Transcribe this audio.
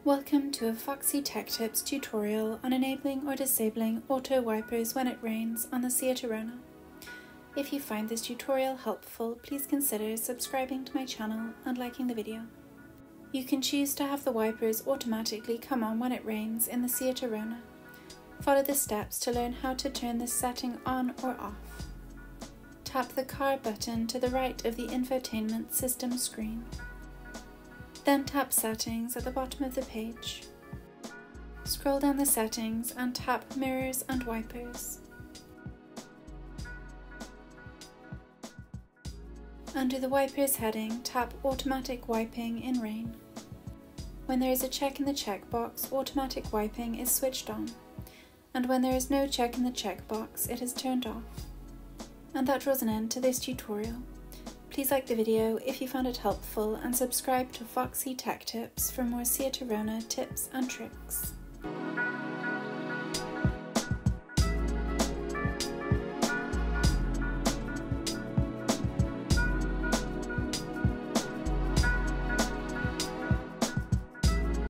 Welcome to a Foxy Tech Tips tutorial on enabling or disabling auto wipers when it rains on the Seat Arona. If you find this tutorial helpful, please consider subscribing to my channel and liking the video. You can choose to have the wipers automatically come on when it rains in the Seat Arona. Follow the steps to learn how to turn this setting on or off. Tap the car button to the right of the infotainment system screen. Then tap Settings at the bottom of the page. Scroll down the settings and tap Mirrors and Wipers. Under the Wipers heading, tap Automatic Wiping in Rain. When there is a check in the checkbox, automatic wiping is switched on, and when there is no check in the checkbox, it is turned off. And that draws an end to this tutorial. Please like the video if you found it helpful and subscribe to Foxy Tech Tips for more Seat Arona tips and tricks.